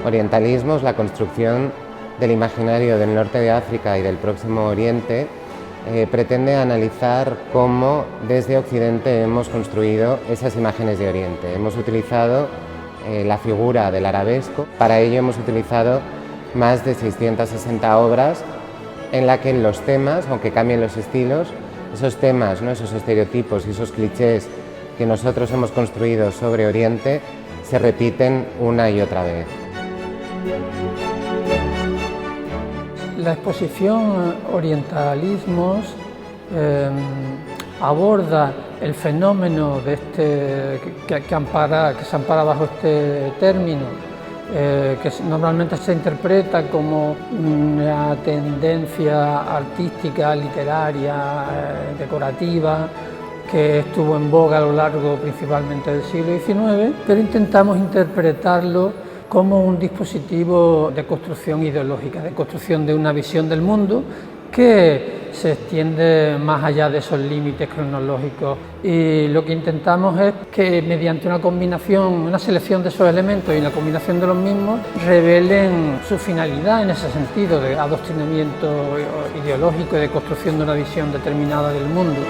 Orientalismos, la construcción del imaginario del norte de África y del Próximo Oriente, pretende analizar cómo desde Occidente hemos construido esas imágenes de Oriente. Hemos utilizado la figura del arabesco. Para ello hemos utilizado más de 660 obras en la que los temas, aunque cambien los estilos, esos temas, ¿no?, esos estereotipos y esos clichés que nosotros hemos construido sobre Oriente se repiten una y otra vez. La exposición Orientalismos aborda el fenómeno de que se ampara bajo este término, que normalmente se interpreta como una tendencia artística, literaria, decorativa, que estuvo en boga a lo largo principalmente del siglo XIX, pero intentamos interpretarlo como un dispositivo de construcción ideológica, de construcción de una visión del mundo que se extiende más allá de esos límites cronológicos, y lo que intentamos es que mediante una combinación, una selección de esos elementos y la combinación de los mismos revelen su finalidad en ese sentido de adoctrinamiento ideológico y de construcción de una visión determinada del mundo.